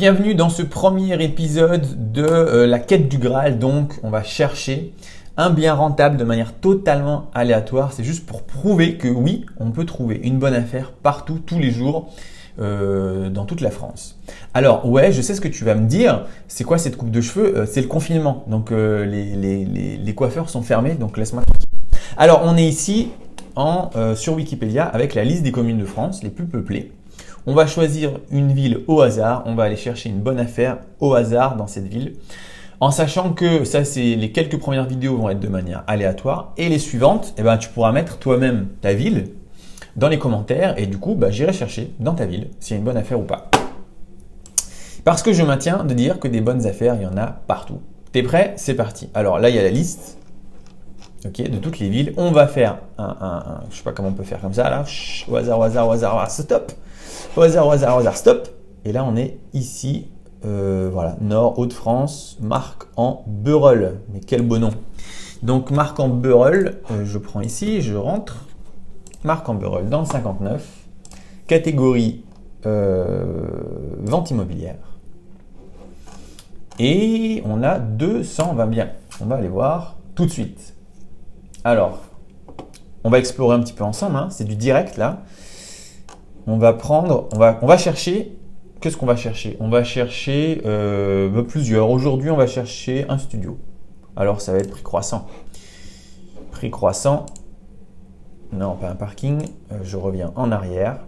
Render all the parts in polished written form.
Bienvenue dans ce premier épisode de la quête du Graal. Donc, on va chercher un bien rentable de manière totalement aléatoire. C'est juste pour prouver que oui, on peut trouver une bonne affaire partout, tous les jours, dans toute la France. Alors, ouais, je sais ce que tu vas me dire. C'est quoi cette coupe de cheveux? C'est le confinement. Donc, les coiffeurs sont fermés. Donc, laisse-moi tranquille. Alors, on est ici sur Wikipédia avec la liste des communes de France les plus peuplées. On va choisir une ville au hasard, on va aller chercher une bonne affaire au hasard dans cette ville, en sachant que ça, c'est les quelques premières vidéos vont être de manière aléatoire et les suivantes, tu pourras mettre toi-même ta ville dans les commentaires et du coup, j'irai chercher dans ta ville s'il y a une bonne affaire ou pas. Parce que je maintiens de dire que des bonnes affaires, il y en a partout. T'es prêt? C'est parti. Alors là, il y a la liste de toutes les villes. On va faire je sais pas comment on peut faire comme ça, là, au hasard, stop. Au hasard, stop. Et là, on est ici, voilà, Nord, Hauts-de-France, Marc-en-Beurel. Mais quel beau nom. Donc, Marc-en-Beurel, je prends ici, je rentre. Marc-en-Beurel dans le 59. Catégorie vente immobilière. Et on a 220 biens. On va aller voir tout de suite. Alors, on va explorer un petit peu ensemble. C'est du direct, là. On va chercher, qu'est-ce qu'on va chercher? On va chercher plusieurs. Aujourd'hui, on va chercher un studio. Alors, ça va être prix croissant. Prix croissant. Non, pas un parking. Je reviens en arrière.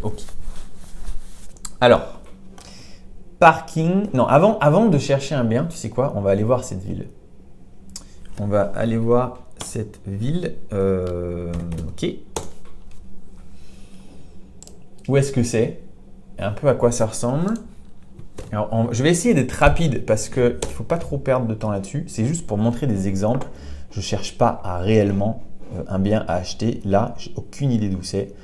Ok. Alors, parking. Non, avant de chercher un bien, tu sais quoi? On va aller voir cette ville. On va aller voir cette ville. Ok. Où est-ce que c'est? Un peu à quoi ça ressemble. Alors, je vais essayer d'être rapide parce qu'il ne faut pas trop perdre de temps là-dessus. C'est juste pour montrer des exemples. Je ne cherche pas à réellement un bien à acheter. Là, j'ai aucune idée d'où c'est.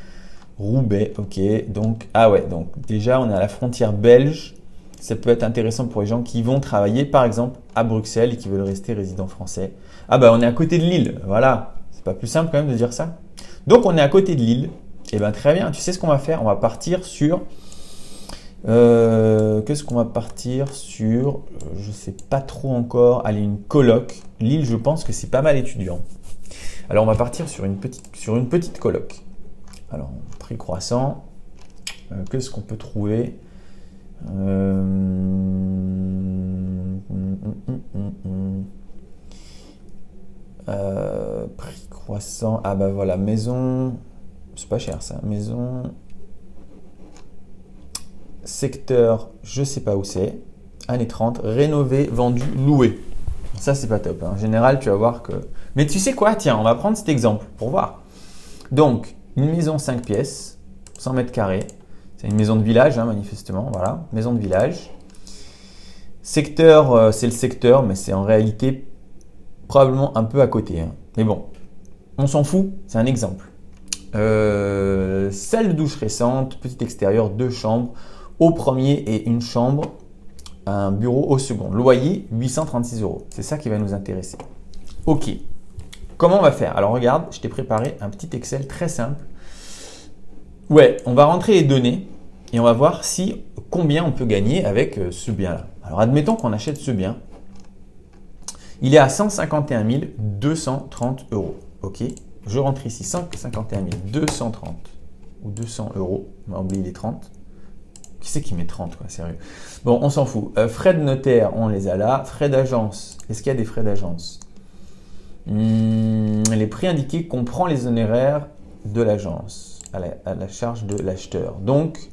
Roubaix, ok. Donc, donc déjà, on est à la frontière belge. Ça peut être intéressant pour les gens qui vont travailler, par exemple, à Bruxelles et qui veulent rester résidents français. On est à côté de Lille. Voilà. C'est pas plus simple quand même de dire ça. Donc, on est à côté de Lille. Très bien, tu sais ce qu'on va faire? On va partir sur… qu'est-ce qu'on va partir sur? Je ne sais pas trop encore. Allez, une coloc. Lille, je pense que c'est pas mal étudiant. Alors, on va partir sur une petite coloc. Alors, prix croissant. Qu'est-ce qu'on peut trouver? Prix croissant. Voilà, maison… C'est pas cher ça. Maison, secteur, je sais pas où c'est. Année 30, rénové, vendu, loué. Ça, c'est pas top. En général, tu vas voir que… Mais tu sais quoi? Tiens, on va prendre cet exemple pour voir. Donc, une maison 5 pièces, 100 mètres carrés. C'est une maison de village, manifestement. Voilà, maison de village. Secteur, c'est le secteur, mais c'est en réalité probablement un peu à côté. Mais bon, on s'en fout, c'est un exemple. Salle de douche récente, petit extérieur, 2 chambres au premier et une chambre, un bureau au second. Loyer 836 €. C'est ça qui va nous intéresser. Ok. Comment on va faire? Alors regarde, je t'ai préparé un petit Excel très simple. Ouais, on va rentrer les données et on va voir combien on peut gagner avec ce bien-là. Alors admettons qu'on achète ce bien. Il est à 151 230 €. Ok. Je rentre ici 151 230 ou 200 €. On va oublier les 30. Qui c'est qui met 30 quoi, sérieux? Bon, on s'en fout. Frais de notaire, on les a là. Frais d'agence. Est-ce qu'il y a des frais d'agence? Les prix indiqués comprend les honoraires de l'agence à la charge de l'acheteur. Donc,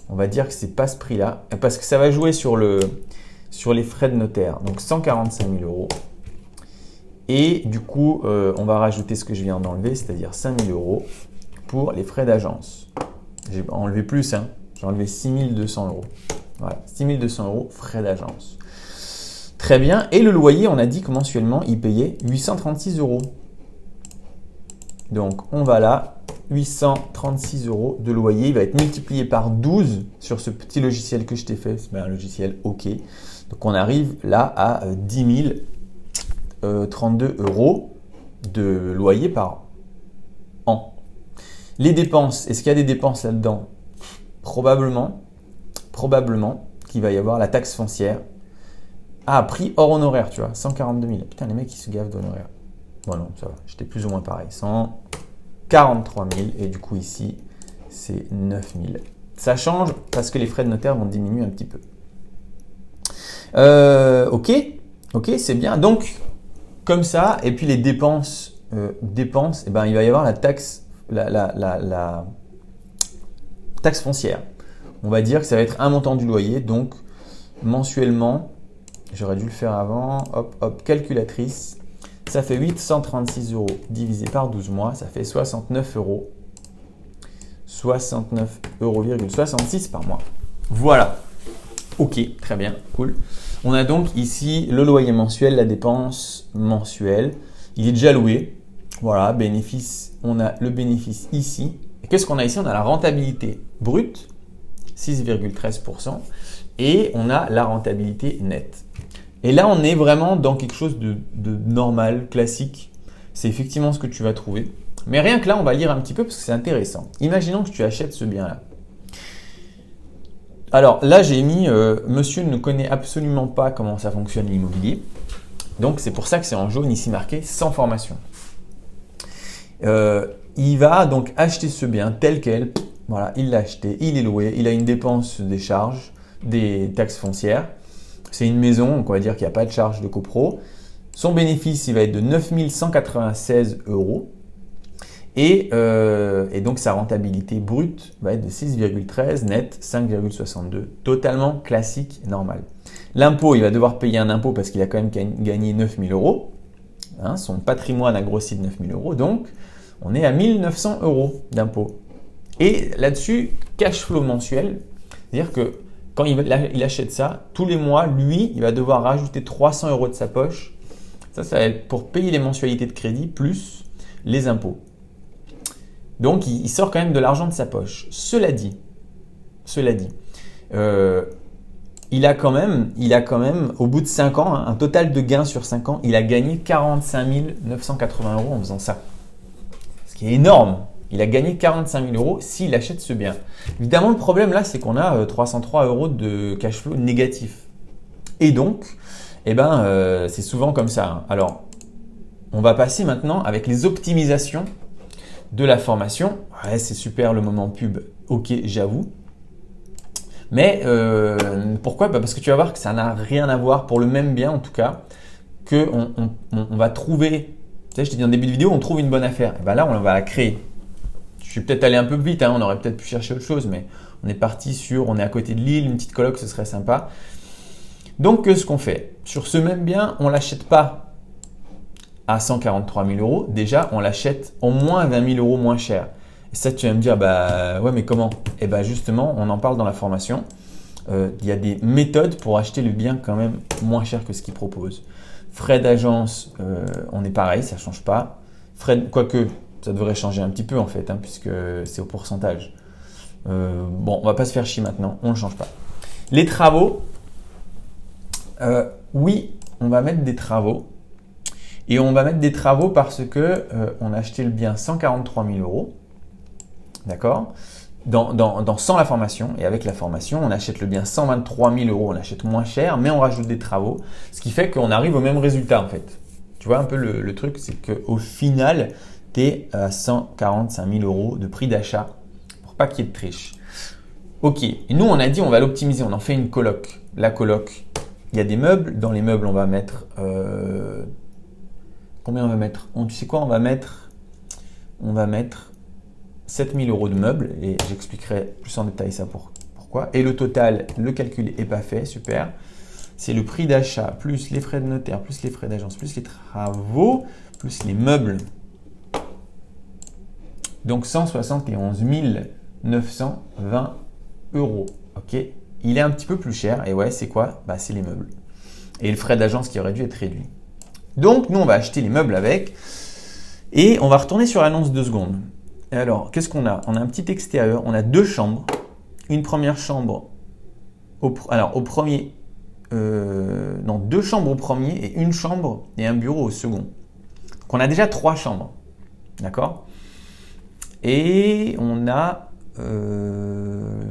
on va dire que c'est pas ce prix-là parce que ça va jouer sur les frais de notaire. Donc, 145 000 €. Et du coup, on va rajouter ce que je viens d'enlever, c'est-à-dire 5 000 € pour les frais d'agence. J'ai enlevé plus, j'ai enlevé 6 200 €. Voilà, 6 200 € frais d'agence. Très bien. Et le loyer, on a dit que mensuellement, il payait 836 €. Donc, on va là, 836 € de loyer. Il va être multiplié par 12 sur ce petit logiciel que je t'ai fait. C'est un logiciel OK. Donc, on arrive là à 10 032 € de loyer par an. Les dépenses, est-ce qu'il y a des dépenses là-dedans? Probablement. probablement qu'il va y avoir la taxe foncière à prix hors honoraire, tu vois, 142 000. Putain, les mecs, ils se gavent d'honoraires. Bon, non, ça va, j'étais plus ou moins pareil. 143 000 et du coup, ici, c'est 9 000. Ça change parce que les frais de notaire vont diminuer un petit peu. Ok, c'est bien. Donc, comme ça, et puis les dépenses, eh ben, il va y avoir la taxe, la taxe foncière. On va dire que ça va être un montant du loyer, donc mensuellement, j'aurais dû le faire avant, hop, calculatrice, ça fait 836 € divisé par 12 mois, ça fait 69 €. 69,66 € par mois. Voilà. Ok, très bien, cool. On a donc ici le loyer mensuel, la dépense mensuelle. Il est déjà loué. Voilà, bénéfice. On a le bénéfice ici. Et qu'est-ce qu'on a ici? On a la rentabilité brute, 6,13%. Et on a la rentabilité nette. Et là, on est vraiment dans quelque chose de normal, classique. C'est effectivement ce que tu vas trouver. Mais rien que là, on va lire un petit peu parce que c'est intéressant. Imaginons que tu achètes ce bien-là. Alors là, j'ai mis monsieur ne connaît absolument pas comment ça fonctionne l'immobilier. Donc c'est pour ça que c'est en jaune ici marqué sans formation. Il va donc acheter ce bien tel quel. Voilà, il l'a acheté, il est loué, il a une dépense des charges, des taxes foncières. C'est une maison, donc on va dire qu'il n'y a pas de charge de copro. Son bénéfice, il va être de 9 196 €. Et donc sa rentabilité brute va être de 6,13, net 5,62, totalement classique, normal. L'impôt, il va devoir payer un impôt parce qu'il a quand même gagné 9 000 €. Hein, son patrimoine a grossi de 9 000 €, donc on est à 1 900 € d'impôt. Et là-dessus, cash flow mensuel, c'est-à-dire que quand il achète ça, tous les mois, lui, il va devoir rajouter 300 € de sa poche. Ça va être pour payer les mensualités de crédit plus les impôts. Donc, il sort quand même de l'argent de sa poche. Cela dit, il a quand même, au bout de 5 ans, hein, un total de gains sur 5 ans, il a gagné 45 980 € en faisant ça. Ce qui est énorme. Il a gagné 45 000 € s'il achète ce bien. Évidemment, le problème là, c'est qu'on a 303 € de cash flow négatif. Et donc, c'est souvent comme ça. Hein. Alors, on va passer maintenant avec les optimisations de la formation. Ouais, c'est super le moment pub, ok, j'avoue. Mais pourquoi? Parce que tu vas voir que ça n'a rien à voir, pour le même bien en tout cas, qu'on va trouver, tu sais, je t'ai dit en début de vidéo, on trouve une bonne affaire. Et là, on va la créer. Je suis peut-être allé un peu vite, hein, on aurait peut-être pu chercher autre chose, mais on est parti sur, on est à côté de Lille, une petite coloc, ce serait sympa. Donc, ce qu'on fait, sur ce même bien, on ne l'achète pas à 143 000 €. Déjà, on l'achète au moins 20 000 € moins cher. Et ça, tu vas me dire, ouais, mais comment? Et justement, on en parle dans la formation. Il y a des méthodes pour acheter le bien quand même moins cher que ce qu'ils proposent. Frais d'agence, on est pareil, ça ne change pas. Quoique, ça devrait changer un petit peu en fait, hein, puisque c'est au pourcentage. Bon, on va pas se faire chier maintenant, on ne change pas. Les travaux, oui, on va mettre des travaux. Et on va mettre des travaux parce que on a acheté le bien 143 000 €. D'accord, sans la formation. Et avec la formation, on achète le bien 123 000 €. On l'achète moins cher, mais on rajoute des travaux. Ce qui fait qu'on arrive au même résultat en fait. Tu vois un peu le truc, c'est qu'au final, tu es à 145 000 € de prix d'achat pour pas qu'il y ait de triche. Ok, et nous on a dit on va l'optimiser, on en fait une coloc. La coloc, il y a des meubles. Dans les meubles, on va mettre… combien on va mettre? Tu sais quoi, on va mettre 7 000 € de meubles et j'expliquerai plus en détail ça pourquoi. Et le total, le calcul n'est pas fait, super. C'est le prix d'achat plus les frais de notaire, plus les frais d'agence, plus les travaux, plus les meubles. Donc 171 920 €. Ok, il est un petit peu plus cher et ouais, c'est quoi? C'est les meubles. Et le frais d'agence qui aurait dû être réduit. Donc nous, on va acheter les meubles avec et on va retourner sur l'annonce 2 secondes. Alors, qu'est-ce qu'on a? On a un petit extérieur, on a 2 chambres. Une première chambre, deux chambres au premier et une chambre et un bureau au second. Donc, on a déjà 3 chambres. D'accord? Et on a,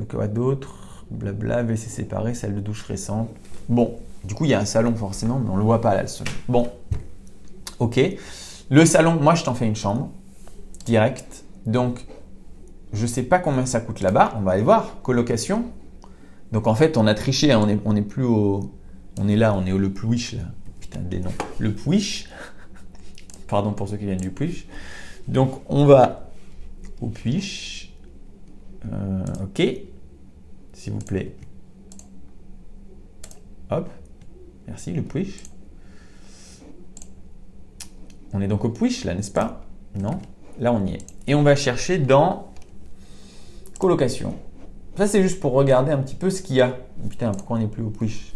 quoi d'autre? blabla, WC séparé, salle de douche récente. Bon, du coup, il y a un salon forcément, mais on ne le voit pas là, le salon. Bon, ok. Le salon, moi, je t'en fais une chambre, direct. Donc, je ne sais pas combien ça coûte là-bas. On va aller voir. Colocation. Donc, en fait, on a triché. Hein. On est plus au... On est là, on est au Le Pouiche, là. Putain, des noms. Le Pouiche. Pardon pour ceux qui viennent du Pouiche. Donc, on va au Pouiche. Ok. S'il vous plaît. Hop. Merci, le Pouiche. On est donc au Pouiche, là, n'est-ce pas? Non. Là, on y est. Et on va chercher dans colocation. Ça, c'est juste pour regarder un petit peu ce qu'il y a. Putain, pourquoi on n'est plus au Pouiche?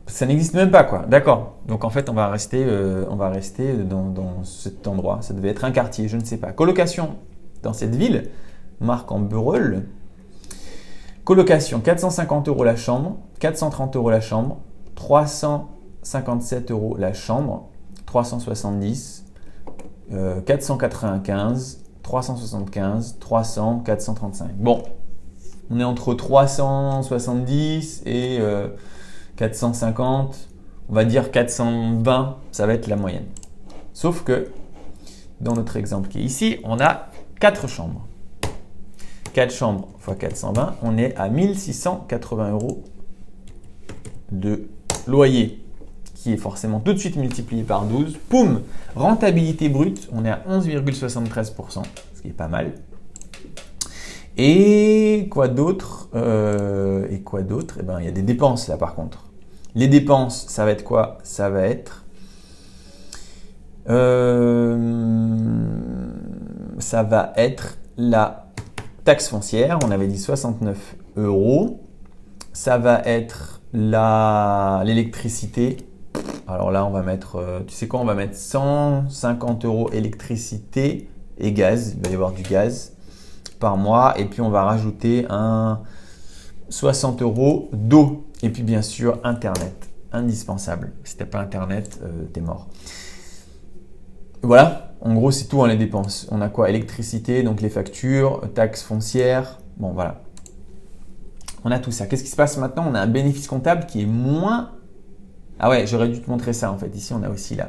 Ça n'existe même pas, quoi. D'accord. Donc, en fait, on va rester dans cet endroit. Ça devait être un quartier, je ne sais pas. Colocation dans cette ville, marque en Beurel. Colocation, 450 € la chambre, 430 € la chambre, 357 € la chambre, 370, 495, 375, 300, 435. Bon, on est entre 370 et 450, on va dire 420, ça va être la moyenne. Sauf que, dans notre exemple qui est ici, on a 4 chambres. 4 chambres x 420, on est à 1680 € de loyer, qui est forcément tout de suite multiplié par 12. Poum! Rentabilité brute, on est à 11,73%, ce qui est pas mal. Et quoi d'autre? Eh ben, il y a des dépenses là par contre. Les dépenses, ça va être quoi? Ça va être la taxe foncière, on avait dit 69 €. Ça va être l'électricité. Alors là, on va mettre, tu sais quoi, on va mettre 150 € électricité et gaz. Il va y avoir du gaz par mois. Et puis, on va rajouter un 60 € d'eau. Et puis, bien sûr, Internet. Indispensable. Si tu n'as pas Internet, tu es mort. Voilà, en gros, c'est tout, hein, les dépenses. On a quoi? Électricité, donc les factures, taxes foncières. Bon, voilà. On a tout ça. Qu'est-ce qui se passe maintenant? On a un bénéfice comptable qui est moins... Ah ouais, j'aurais dû te montrer ça en fait. Ici, on a aussi là.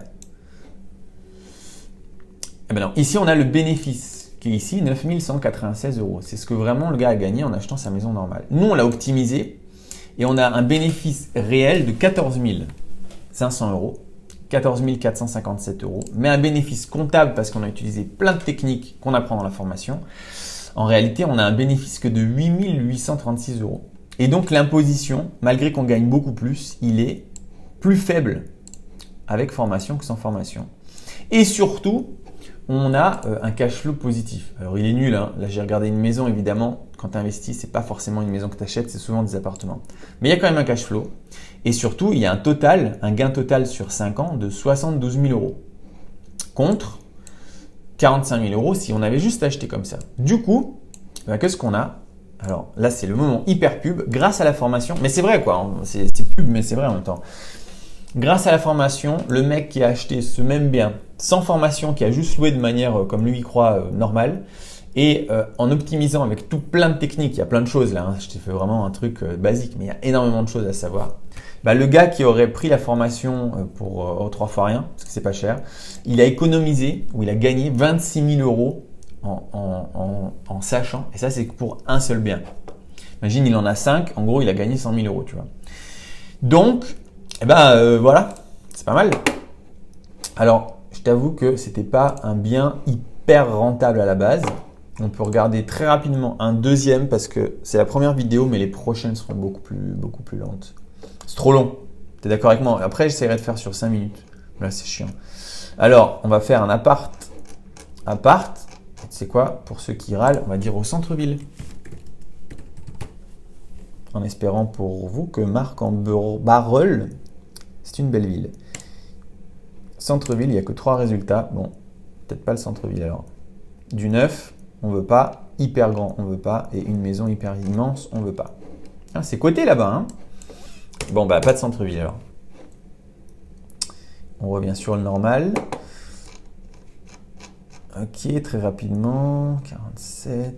Eh ben non, ici, on a le bénéfice qui est ici, 9196 €. C'est ce que vraiment le gars a gagné en achetant sa maison normale. Nous, on l'a optimisé et on a un bénéfice réel de 14 500 €. 14 457 €, mais un bénéfice comptable parce qu'on a utilisé plein de techniques qu'on apprend dans la formation. En réalité, on a un bénéfice que de 8 836 €. Et donc l'imposition, malgré qu'on gagne beaucoup plus, il est plus faible avec formation que sans formation. Et surtout, on a un cash flow positif. Alors il est nul, hein. Là j'ai regardé une maison, évidemment, quand tu investis, c'est pas forcément une maison que tu achètes, c'est souvent des appartements. Mais il y a quand même un cash flow. Et surtout, il y a un gain total sur 5 ans de 72 000 € contre 45 000 € si on avait juste acheté comme ça. Du coup, qu'est-ce qu'on a? Alors là, c'est le moment hyper pub, grâce à la formation. Mais c'est vrai quoi, c'est pub, mais c'est vrai en même temps. Grâce à la formation, le mec qui a acheté ce même bien sans formation, qui a juste loué de manière, comme lui y croit, normale, et en optimisant avec plein de techniques, il y a plein de choses là, hein, je t'ai fait vraiment un truc basique, mais il y a énormément de choses à savoir. Bah, le gars qui aurait pris la formation pour 3 fois rien, parce que c'est pas cher, il a économisé ou il a gagné 26 000 € en sachant, et ça c'est pour un seul bien. Imagine, il en a 5, en gros il a gagné 100 000 €, tu vois. Donc, voilà, c'est pas mal. Alors, je t'avoue que c'était pas un bien hyper rentable à la base. On peut regarder très rapidement un deuxième parce que c'est la première vidéo, mais les prochaines seront beaucoup plus lentes. C'est trop long. Tu es d'accord avec moi? Après, j'essaierai de faire sur 5 minutes. Là, c'est chiant. Alors, on va faire un appart. Tu sais quoi? Pour ceux qui râlent, on va dire au centre-ville. En espérant pour vous que Marc en Barreul, c'est une belle ville. Centre-ville, il n'y a que 3 résultats. Bon, peut-être pas le centre-ville alors. Du neuf, on veut pas. Hyper grand, on veut pas. Et une maison hyper immense, on veut pas. Ah, c'est coté là-bas, hein? Bon, pas de centre-ville alors. On revient sur le normal. Ok, très rapidement. 47.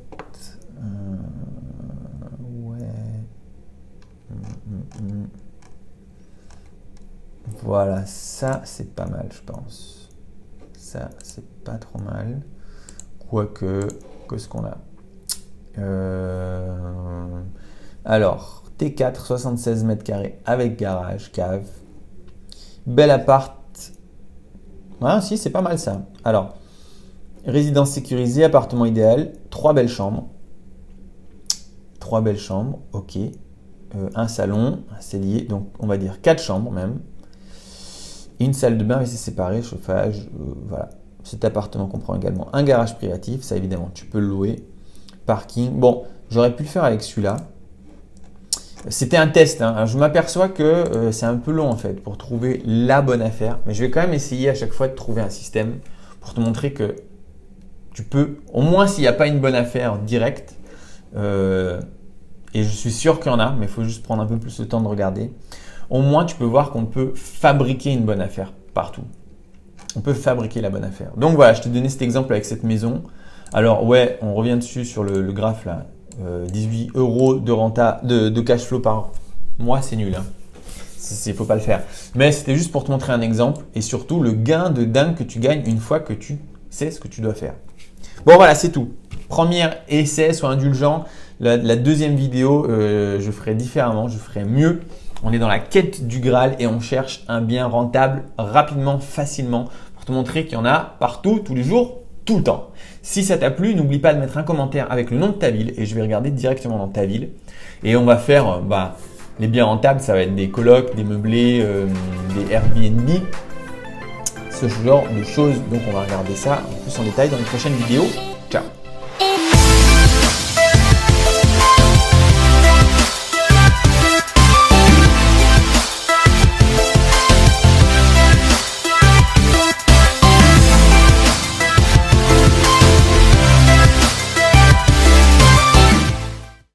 Ouais. Voilà, ça c'est pas mal, je pense. Ça c'est pas trop mal. Quoique, qu'est-ce qu'on a? Alors, T4, 76 mètres carrés avec garage, cave. Bel appart. Ah si, c'est pas mal ça. Alors, résidence sécurisée, appartement idéal, 3 belles chambres. 3 belles chambres, ok. Un salon, un cellier, donc on va dire 4 chambres même. Une salle de bain, WC séparé, chauffage, voilà. Cet appartement comprend également un garage privatif, ça évidemment tu peux le louer. Parking, bon, j'aurais pu le faire avec celui-là. C'était un test, hein. Alors, je m'aperçois que c'est un peu long en fait pour trouver la bonne affaire. Mais je vais quand même essayer à chaque fois de trouver un système pour te montrer que tu peux, au moins s'il n'y a pas une bonne affaire directe, et je suis sûr qu'il y en a, mais il faut juste prendre un peu plus le temps de regarder. Au moins, tu peux voir qu'on peut fabriquer une bonne affaire partout. On peut fabriquer la bonne affaire. Donc voilà, je t'ai donné cet exemple avec cette maison. Alors ouais, on revient dessus sur le graphe là. 18 € de cash flow par mois, c'est nul. Hein. Il faut pas le faire. Mais c'était juste pour te montrer un exemple et surtout le gain de dingue que tu gagnes une fois que tu sais ce que tu dois faire. Bon voilà, c'est tout. Premier essai, sois indulgent. La deuxième vidéo, je ferai différemment, je ferai mieux. On est dans la quête du Graal et on cherche un bien rentable rapidement, facilement pour te montrer qu'il y en a partout, tous les jours, tout le temps. Si ça t'a plu, n'oublie pas de mettre un commentaire avec le nom de ta ville et je vais regarder directement dans ta ville. Et on va faire les biens rentables, ça va être des colocs, des meublés, des Airbnb, ce genre de choses. Donc on va regarder ça en plus en détail dans les prochaines vidéos.